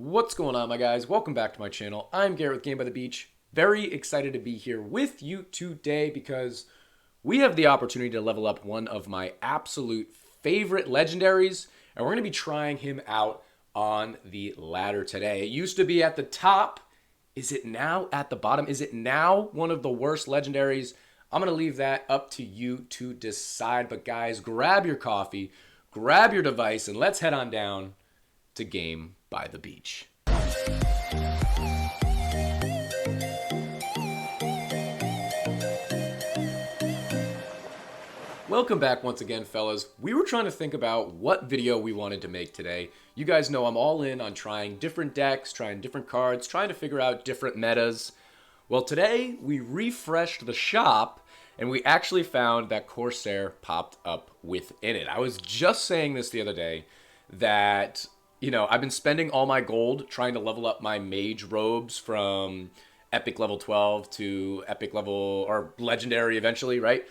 What's going on, my guys? Welcome back to my channel. I'm Garrett with Game by the Beach. Very excited to be here with you today because we have the opportunity to level up one of my absolute favorite legendaries, and we're going to be trying him out on the ladder today. It used to be at the top. Is it now at the bottom? Is it now one of the worst legendaries? I'm going to leave that up to you to decide. But guys, grab your coffee, grab your device, and let's head on down to Game by the Beach. Welcome back once again, fellas. We were trying to think about what video we wanted to make today. You guys know I'm all in on trying different decks, trying different cards, trying to figure out different metas. Well, today we refreshed the shop and we actually found that Corsair popped up within it. I was just saying this the other day that I've been spending all my gold trying to level up my mage robes from epic level 12 to epic level or legendary eventually, right?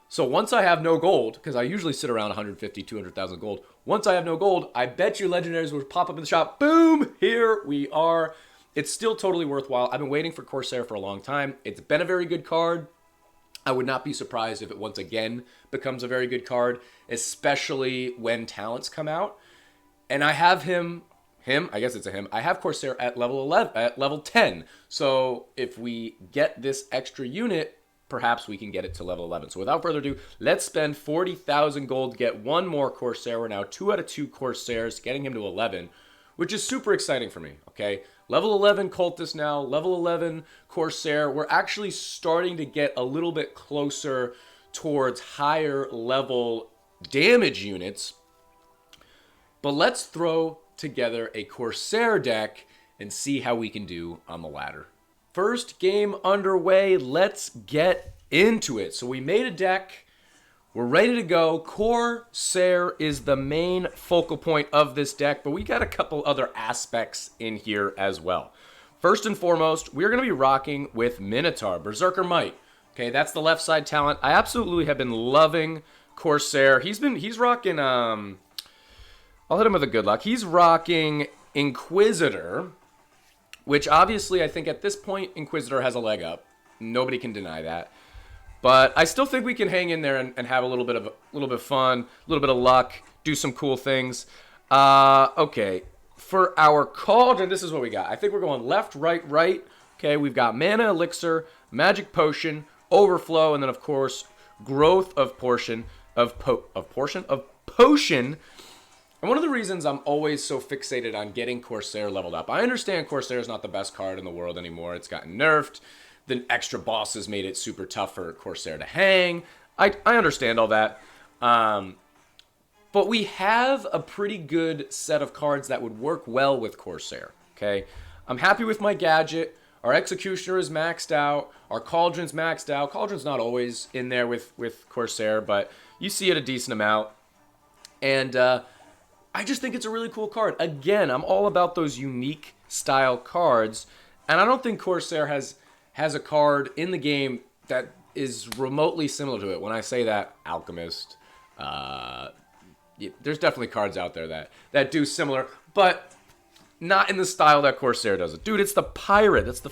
So once I have no gold, because I usually sit around 150, 200,000 gold. Once I have no gold, I bet you legendaries will pop up in the shop. Boom! Here we are. It's still totally worthwhile. I've been waiting for Corsair for a long time. It's been a very good card. I would not be surprised if it once again becomes a very good card, especially when talents come out. And I have I guess it's a him. I have Corsair at level 11, at level 10. So if we get this extra unit, perhaps we can get it to level 11. So without further ado, let's spend 40,000 gold to get one more Corsair. We're now 2 out of 2 Corsairs, getting him to 11, which is super exciting for me, okay? Level 11 Cultist now, level 11 Corsair. We're actually starting to get a little bit closer towards higher level damage units. But let's throw together a Corsair deck and see how we can do on the ladder. First game underway, let's get into it. So we made a deck, we're ready to go. Corsair is the main focal point of this deck, but we got a couple other aspects in here as well. First and foremost, we're going to be rocking with Minotaur, Berserker Might. Okay, that's the left side talent. I absolutely have been loving Corsair. He's rocking, I'll hit him with a good luck. He's rocking Inquisitor, which obviously I think at this point Inquisitor has a leg up. Nobody can deny that. But I still think we can hang in there and have a little bit of fun, a little bit of luck, do some cool things. Okay, for our cauldron, this is what we got. I think we're going left, right, right. Okay, we've got Mana Elixir, Magic Potion, Overflow, and then of course Growth of Potion. And one of the reasons I'm always so fixated on getting Corsair leveled up, I understand Corsair is not the best card in the world anymore. It's gotten nerfed. The extra bosses made it super tough for Corsair to hang. I understand all that. But we have a pretty good set of cards that would work well with Corsair. Okay, I'm happy with my gadget. Our Executioner is maxed out. Our Cauldron's maxed out. Cauldron's not always in there with Corsair, but you see it a decent amount. And I just think it's a really cool card. Again, I'm all about those unique style cards, and I don't think Corsair has a card in the game that is remotely similar to it. When I say that, Alchemist, there's definitely cards out there that do similar, but not in the style that Corsair does it. Dude, it's the pirate. That's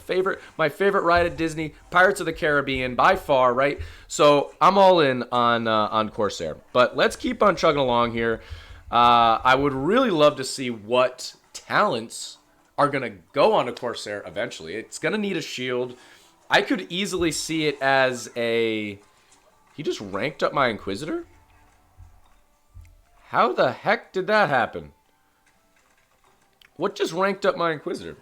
my favorite ride at Disney, Pirates of the Caribbean, by far, right? So I'm all in on Corsair. But let's keep on chugging along here. I would really love to see what talents are going to go onto Corsair eventually. It's going to need a shield. I could easily see it as a... He just ranked up my Inquisitor? How the heck did that happen? What just ranked up my Inquisitor?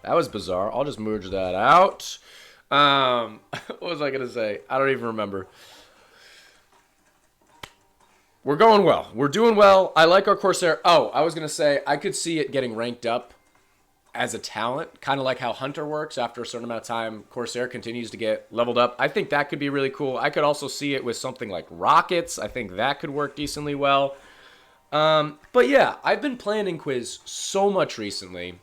That was bizarre. I'll just merge that out. What was I going to say? I don't even remember. We're going well. We're doing well. I like our Corsair. Oh, I was going to say, I could see it getting ranked up as a talent, kind of like how Hunter works. After a certain amount of time, Corsair continues to get leveled up. I think that could be really cool. I could also see it with something like Rockets. I think that could work decently well. But yeah, I've been playing Inquis so much recently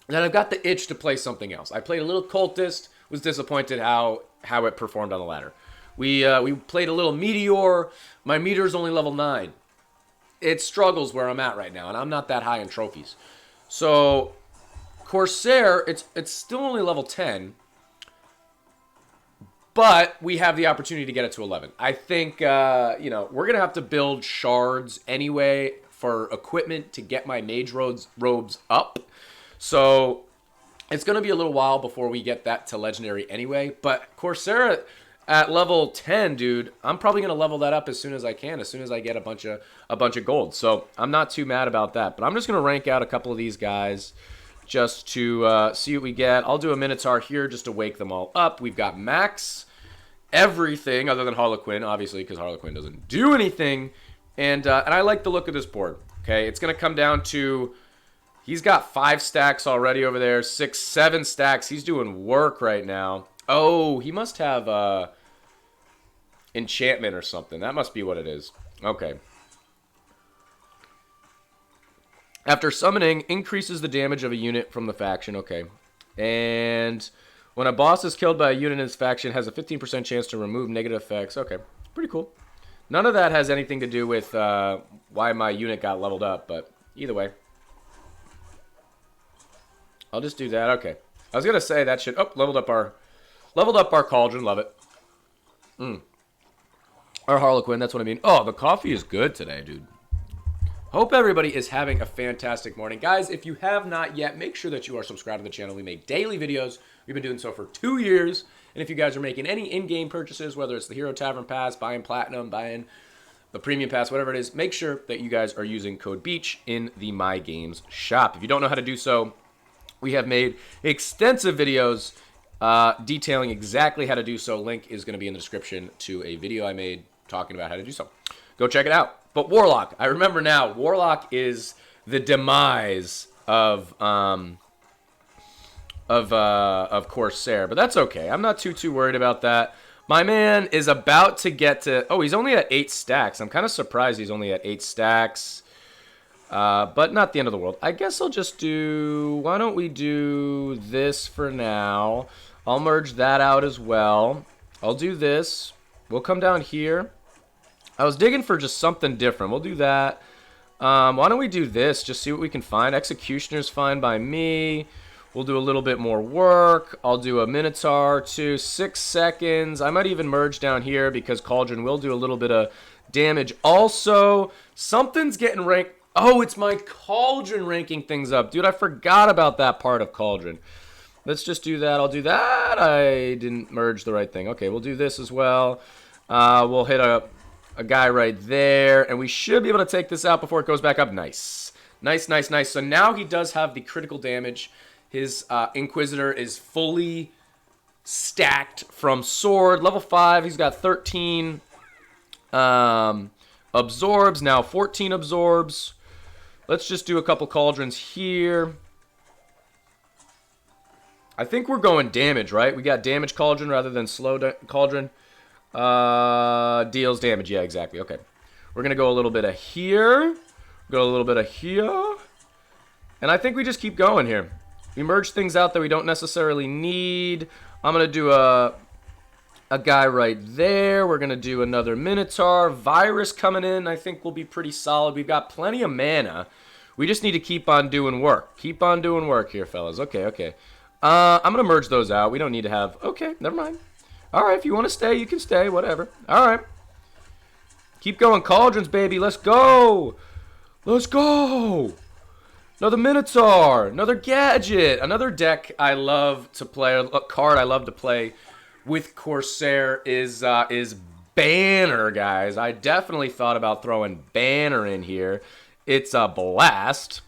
that I've got the itch to play something else. I played a little Cultist, was disappointed how it performed on the ladder. We played a little Meteor. My Meteor's only level 9. it struggles where I'm at right now, and I'm not that high in trophies. So Corsair, it's still only level 10, but we have the opportunity to get it to 11. I think, you know, we're going to have to build shards anyway for equipment to get my mage robes up. So it's going to be a little while before we get that to legendary anyway. But Corsair at level 10, dude, I'm probably going to level that up as soon as I can, as soon as I get a bunch of gold. So I'm not too mad about that. But I'm just going to rank out a couple of these guys just to see what we get. I'll do a Minotaur here just to wake them all up. We've got max everything other than Harlequin, obviously, because Harlequin doesn't do anything. And I like the look of this board. Okay, it's going to come down to, he's got 5 stacks already over there, 6, 7 stacks. He's doing work right now. Oh, he must have enchantment or something. That must be what it is. Okay. After summoning, increases the damage of a unit from the faction. Okay. And when a boss is killed by a unit in his faction, has a 15% chance to remove negative effects. Okay. Pretty cool. None of that has anything to do with why my unit got leveled up, but either way. I'll just do that. Okay. I was going to say that should... Oh, leveled up our cauldron. Love it. Our Harlequin, that's what I mean. Oh, the coffee is good today, dude. Hope everybody is having a fantastic morning. Guys, if you have not yet, make sure that you are subscribed to the channel. We make daily videos. We've been doing so for 2 years. And if you guys are making any in-game purchases, whether it's the Hero Tavern Pass, buying Platinum, buying the Premium Pass, whatever it is, make sure that you guys are using code BEACH in the My Games shop. If you don't know how to do so, we have made extensive videos detailing exactly how to do so. Link is going to be in the description to a video I made talking about how to do so. Go check it out. But Warlock, I remember now, Warlock is the demise of Corsair, but that's okay. I'm not too worried about that. My man is about to get to... Oh, he's only at 8 stacks. I'm kind of surprised he's only at 8 stacks. But not the end of the world. I guess I'll just do... Why don't we do this for now? I'll merge that out as well. I'll do this. We'll come down here. I was digging for just something different. We'll do that. Why don't we do this? Just see what we can find. Executioner's fine by me. We'll do a little bit more work. I'll do a Minotaur too. 6 seconds. I might even merge down here because Cauldron will do a little bit of damage. Also, something's getting ranked. Oh, it's my Cauldron ranking things up. Dude, I forgot about that part of Cauldron. Let's just do that. I'll do that. I didn't merge the right thing. Okay, we'll do this as well. We'll hit a guy right there, and we should be able to take this out before it goes back up. Nice. Nice, nice, nice. So now he does have the critical damage. His Inquisitor is fully stacked from sword. Level 5, he's got 13 absorbs, now 14 absorbs. Let's just do a couple cauldrons here. I think we're going damage, right? We got damage cauldron rather than slow cauldron. Deals damage. Yeah, exactly. Okay. We're going to go a little bit of here. Go a little bit of here. And I think we just keep going here. We merge things out that we don't necessarily need. I'm going to do a guy right there. We're going to do another Minotaur. Virus coming in I think will be pretty solid. We've got plenty of mana. We just need to keep on doing work. Keep on doing work here, fellas. Okay, okay. I'm going to merge those out. We don't need to have... Okay, never mind. All right, if you want to stay, you can stay. Whatever. All right. Keep going. Cauldrons, baby. Let's go. Let's go. Another Minotaur. Another gadget. Another deck I love to play. A card I love to play with Corsair is Banner, guys. I definitely thought about throwing Banner in here. It's a blast.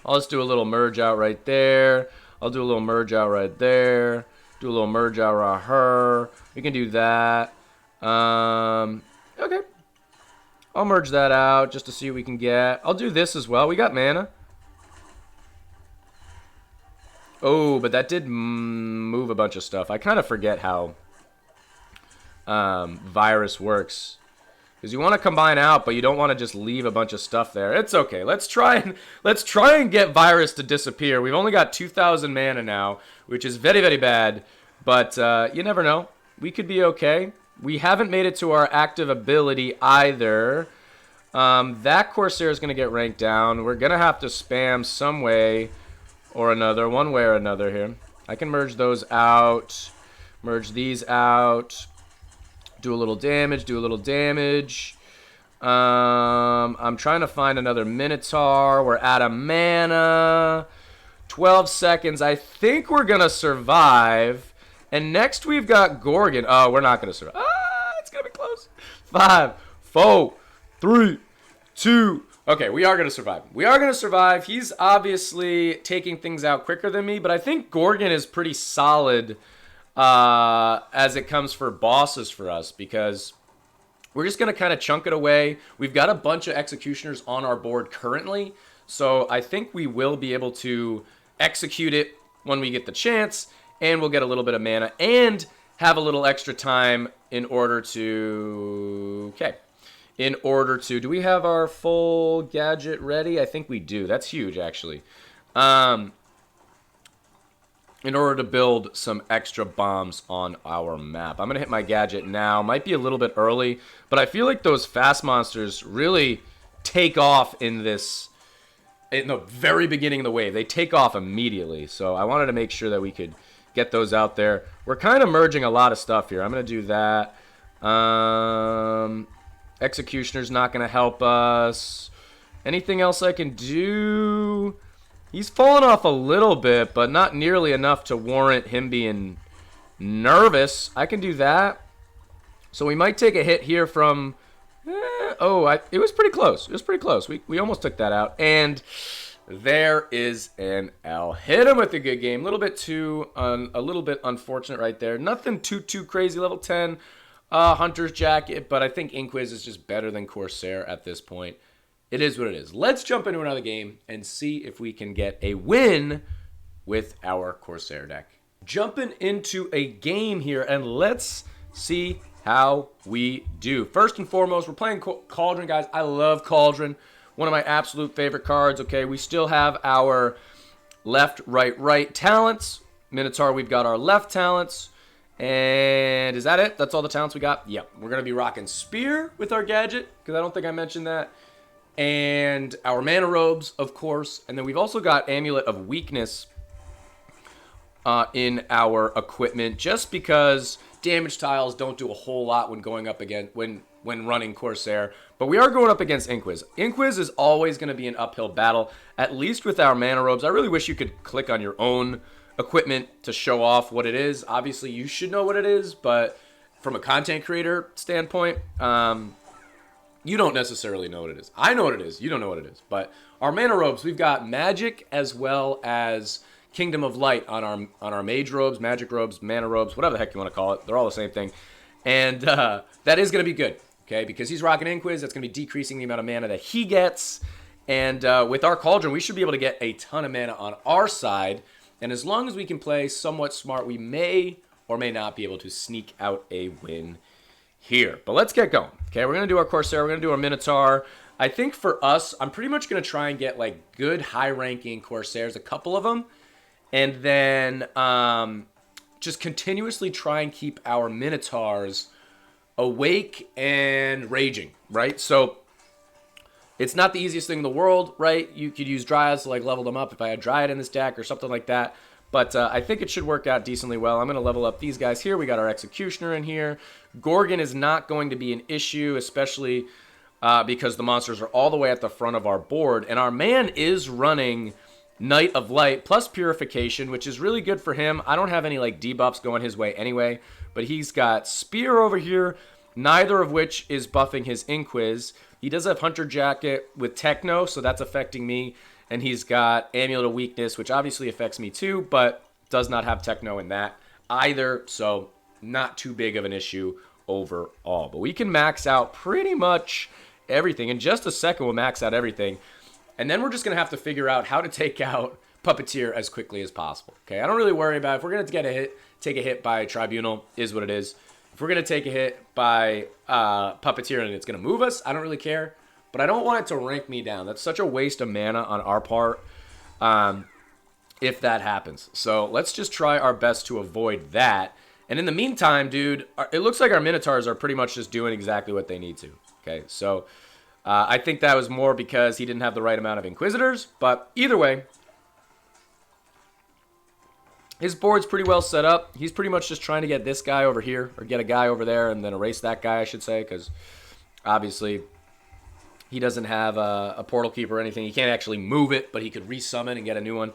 I'll just do a little merge out right there. I'll do a little merge out right there. Do a little merge out right her. We can do that. Okay. I'll merge that out just to see what we can get. I'll do this as well. We got mana. Oh, but that did move a bunch of stuff. I kind of forget how Virus works. Because you want to combine out, but you don't want to just leave a bunch of stuff there. It's okay. Let's try and get Virus to disappear. We've only got 2,000 mana now, which is very, very bad. But you never know. We could be okay. We haven't made it to our active ability either. That Corsair is going to get ranked down. We're going to have to spam some way or another, one way or another here. I can merge those out, merge these out, do a little damage, do a little damage. I'm trying to find another Minotaur. We're out of mana. 12 seconds. I think we're going to survive. And next we've got Gorgon. Oh, we're not going to survive. It's going to be close. 5, 4, 3, 2. Okay, we are going to survive. We are going to survive. He's obviously taking things out quicker than me, but I think Gorgon is pretty solid as it comes for bosses for us, because we're just going to kind of chunk it away. We've got a bunch of executioners on our board currently, so I think we will be able to execute it when we get the chance, and we'll get a little bit of mana and have a little extra time in order to... Okay. In order to... Do we have our full gadget ready? I think we do. That's huge, actually. In order to build some extra bombs on our map. I'm going to hit my gadget now. Might be a little bit early, but I feel like those fast monsters really take off in this... In the very beginning of the wave. They take off immediately. So I wanted to make sure that we could get those out there. We're kind of merging a lot of stuff here. I'm going to do that. Executioner's not going to help us. Anything else I can do? He's fallen off a little bit, but not nearly enough to warrant him being nervous. I can do that. So we might take a hit here from... it was pretty close. It was pretty close. We almost took that out. And there is an L. Hit him with a good game. A little bit unfortunate right there. Nothing too crazy. Level 10 Hunter's Jacket, but I think Inquiz is just better than Corsair at this point. It is what it is. Let's jump into another game and see if we can get a win with our Corsair deck. Jumping into a game here, and let's see how we do. First and foremost, we're playing Cauldron, guys. I love Cauldron. One of my absolute favorite cards. Okay, we still have our left, right talents. Minotaur, we've got our left talents. And is that it? That's all the talents we got? Yep. We're going to be rocking Spear with our gadget, because I don't think I mentioned that. And our mana robes, of course. And then we've also got Amulet of Weakness in our equipment, just because damage tiles don't do a whole lot when going up again when running Corsair. But we are going up against Inquiz. Inquiz is always going to be an uphill battle, at least with our mana robes. I really wish you could click on your own equipment to show off what it is. Obviously, you should know what it is, but from a content creator standpoint, you don't necessarily know what it is. I know what it is. You don't know what it is. But our mana robes, we've got magic as well as Kingdom of Light on our mage robes, magic robes, mana robes, whatever the heck you want to call it. They're all the same thing. And that is going to be good, okay? Because he's rocking Inquiz. That's going to be decreasing the amount of mana that he gets. And with our Cauldron, we should be able to get a ton of mana on our side. And as long as we can play somewhat smart, we may or may not be able to sneak out a win here. But let's get going. Okay, we're going to do our Corsair. We're going to do our Minotaur. I think for us, I'm pretty much going to try and get like good high-ranking Corsairs, a couple of them. And then just continuously try and keep our Minotaurs awake and raging, right? So it's not the easiest thing in the world, right? You could use Dryads to like level them up if I had Dryad in this deck or something like that. But I think it should work out decently well. I'm going to level up these guys here. We got our Executioner in here. Gorgon is not going to be an issue, especially because the monsters are all the way at the front of our board. And our man is running Knight of Light plus Purification, which is really good for him. I don't have any like debuffs going his way anyway, but he's got Spear over here, neither of which is buffing his Inquiz. He does have Hunter Jacket with Techno, so that's affecting me, and he's got Amulet of Weakness, which obviously affects me too, but does not have Techno in that either, so not too big of an issue overall. But we can max out pretty much everything. In just a second, we'll max out everything. And then we're just going to have to figure out how to take out Puppeteer as quickly as possible. Okay, I don't really worry about it. If we're going to take a hit by Tribunal, is what it is. If we're going to take a hit by Puppeteer and it's going to move us, I don't really care. But I don't want it to rank me down. That's such a waste of mana on our part if that happens. So let's just try our best to avoid that. And in the meantime, dude, it looks like our Minotaurs are pretty much just doing exactly what they need to. Okay, so I think that was more because he didn't have the right amount of Inquisitors, but either way, his board's pretty well set up. He's pretty much just trying to get this guy over here, or get a guy over there, and then erase that guy, I should say, because obviously he doesn't have a Portal Keeper or anything. He can't actually move it, but he could resummon and get a new one.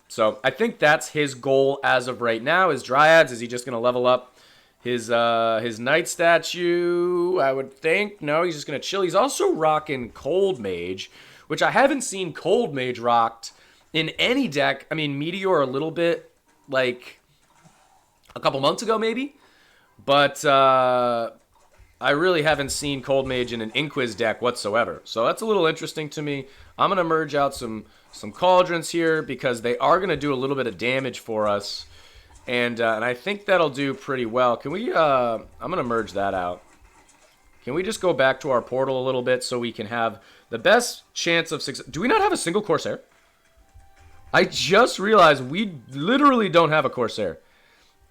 So I think that's his goal as of right now. His Dryads, is he just going to level up his Knight statue? I would think. No, he's just going to chill. He's also rocking Cold Mage, which I haven't seen Cold Mage rocked in any deck. I mean, Meteor a little bit, like a couple months ago maybe. But I really haven't seen Cold Mage in an Inquis deck whatsoever. So that's a little interesting to me. I'm going to merge out some Cauldrons here because they are going to do a little bit of damage for us. And I think that'll do pretty well. Can we, I'm going to merge that out. Can we just go back to our portal a little bit so we can have the best chance of success? Do we not have a single Corsair? I just realized we literally don't have a Corsair.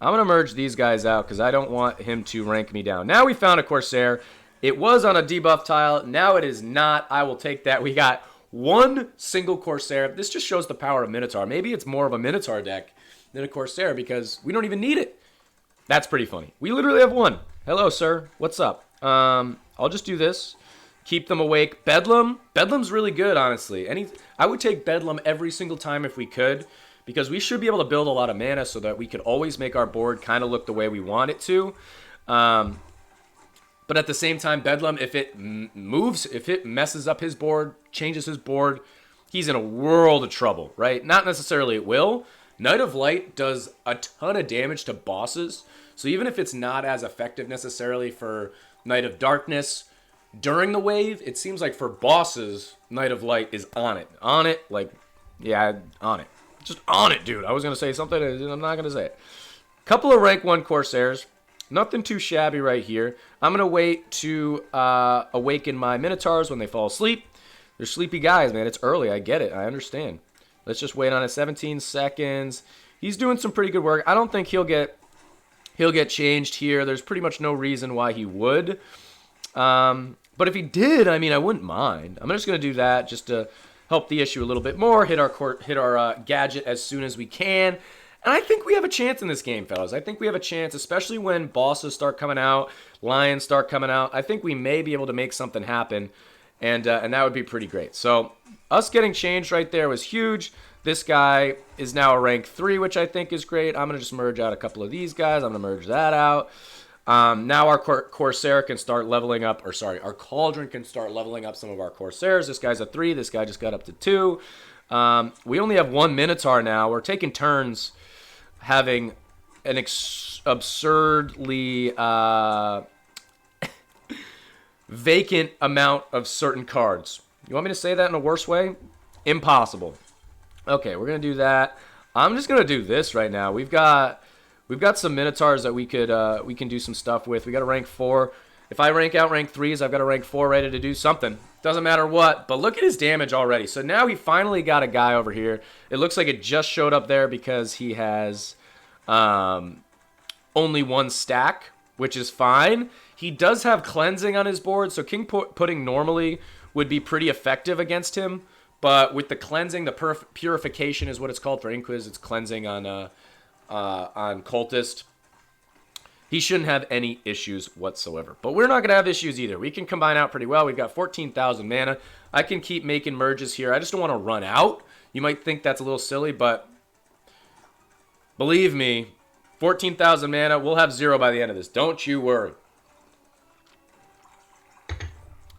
I'm going to merge these guys out because I don't want him to rank me down. Now we found a Corsair. It was on a debuff tile. Now it is not. I will take that. We got one single Corsair. This just shows the power of Minotaur. Maybe it's more of a Minotaur deck than a Corsair because we don't even need it. That's pretty funny. We literally have one. Hello, sir. What's up? I'll just do this. Keep them awake. Bedlam. Bedlam's really good, honestly. I would take Bedlam every single time if we could, because we should be able to build a lot of mana so that we could always make our board kind of look the way we want it to. But at the same time, Bedlam, if it moves, if it messes up his board, changes his board, he's in a world of trouble, right? Not necessarily it will. Knight of Light does a ton of damage to bosses. So even if it's not as effective necessarily for Knight of Darkness during the wave, it seems like for bosses, Knight of Light is on it. On it, like, yeah, on it. Just on it, dude. I was going to say something, I'm not going to say it. Couple of rank 1 Corsairs. Nothing too shabby right here. I'm going to wait to awaken my Minotaurs when they fall asleep. They're sleepy guys, man. It's early. I get it. I understand. Let's just wait on it. 17 seconds. He's doing some pretty good work. I don't think he'll get changed here. There's pretty much no reason why he would. But if he did, I mean, I wouldn't mind. I'm just going to do that just to help the issue a little bit more, hit our gadget as soon as we can. And I think we have a chance in this game, fellas. I think we have a chance, especially when bosses start coming out, lions start coming out. I think we may be able to make something happen, and that would be pretty great. So us getting changed right there was huge. This guy is now a rank 3, which I think is great. I'm going to just merge out a couple of these guys. I'm going to merge that out. Now our Corsair can start leveling up, or sorry, our Cauldron can start leveling up some of our Corsairs. This guy's a 3. This guy just got up to 2. We only have one Minotaur now. We're taking turns having an absurdly vacant amount of certain cards. You want me to say that in a worse way? Impossible. Okay, we're going to do that. I'm just going to do this right now. We've got some Minotaurs that we can do some stuff with. We got a rank 4. If I rank out rank 3s, I've got a rank 4 ready to do something. Doesn't matter what, but look at his damage already. So now he finally got a guy over here. It looks like it just showed up there because he has only one stack, which is fine. He does have cleansing on his board, so King Pudding normally would be pretty effective against him. But with the cleansing, the purification is what it's called for Inquis. It's cleansing on Cultist. He shouldn't have any issues whatsoever. But we're not going to have issues either. We can combine out pretty well. We've got 14,000 mana. I can keep making merges here. I just don't want to run out. You might think that's a little silly, but believe me, 14,000 mana, we'll have 0 by the end of this. Don't you worry.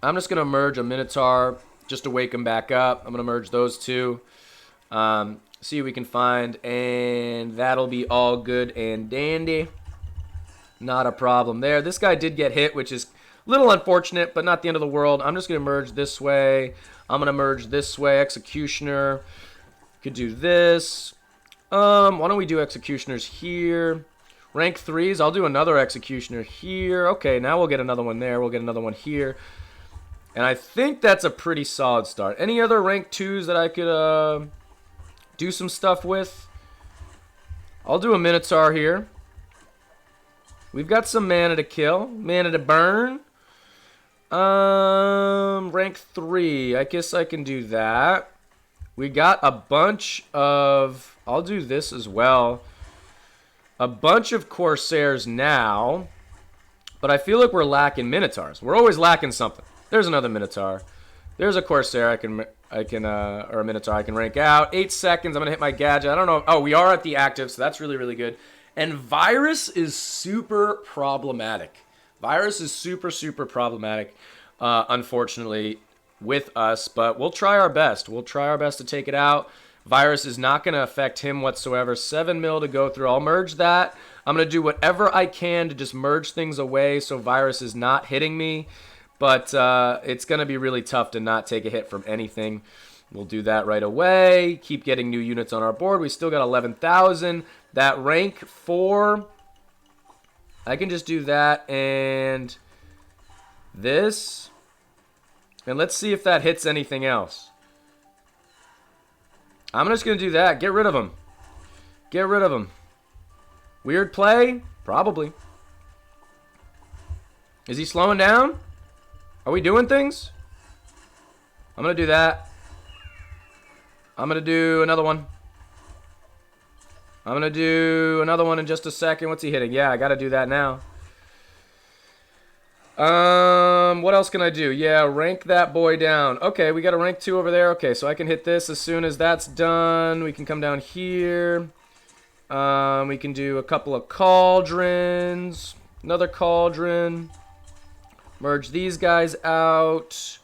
I'm just going to merge a Minotaur just to wake him back up. I'm going to merge those two. See what we can find, and that'll be all good and dandy. Not a problem there. This guy did get hit, which is a little unfortunate, but not the end of the world. I'm just going to merge this way. I'm going to merge this way. Executioner. Could do this. Why don't we do Executioners here? Rank 3s. I'll do another Executioner here. Okay, now we'll get another one there. We'll get another one here. And I think that's a pretty solid start. Any other rank 2s that I could do some stuff with? I'll do a Minotaur here. We've got some mana to kill, mana to burn. Rank 3. I guess I can do that. We got a bunch of... I'll do this as well. A bunch of Corsairs now. But I feel like we're lacking Minotaurs. We're always lacking something. There's another Minotaur. There's a Corsair or a Minotaur I can rank out. 8 seconds. I'm going to hit my gadget. I don't know. Oh, we are at the active, so that's really, really good. And Virus is super problematic. Virus is super, super problematic, unfortunately, with us. But we'll try our best. We'll try our best to take it out. Virus is not going to affect him whatsoever. 7 mil to go through. I'll merge that. I'm going to do whatever I can to just merge things away so Virus is not hitting me. But it's going to be really tough to not take a hit from anything. We'll do that right away. Keep getting new units on our board. We still got 11,000. That rank 4, I can just do that and this. And let's see if that hits anything else. I'm just going to do that. Get rid of him. Get rid of him. Weird play? Probably. Is he slowing down? Are we doing things? I'm going to do that. I'm going to do another one. I'm going to do another one in just a second. What's he hitting? Yeah, I got to do that now. What else can I do? Yeah, rank that boy down. Okay, we got a rank 2 over there. Okay, so I can hit this as soon as that's done. We can come down here. We can do a couple of cauldrons. Another cauldron. Merge these guys out.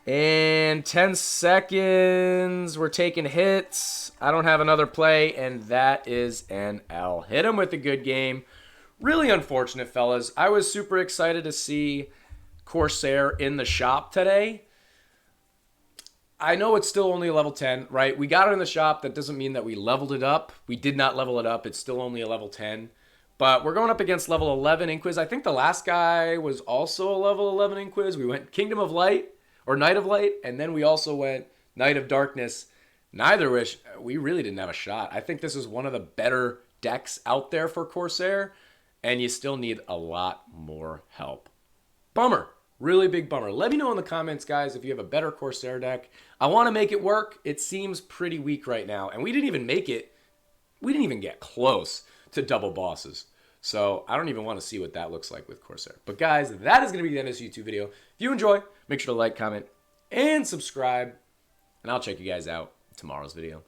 And 10 seconds. We're taking hits. I don't have another play, and that is an L. Hit him with a good game. Really unfortunate, fellas. I was super excited to see Corsair in the shop today. I know it's still only a level 10, right? We got it in the shop. That doesn't mean that we leveled it up. We did not level it up. It's still only a level 10. But we're going up against level 11 Inquis. I think the last guy was also a level 11 Inquis. We went Kingdom of Light, or Night of Light, and then we also went Night of Darkness. Neither wish, we really didn't have a shot. I think this is one of the better decks out there for Corsair, and you still need a lot more help. Bummer. Really big bummer. Let me know in the comments, guys, if you have a better Corsair deck. I want to make it work. It seems pretty weak right now, and we didn't even make it. We didn't even get close to double bosses. So I don't even want to see what that looks like with Corsair. But guys, that is going to be the end of this YouTube video. If you enjoy, make sure to like, comment, and subscribe. And I'll check you guys out in tomorrow's video.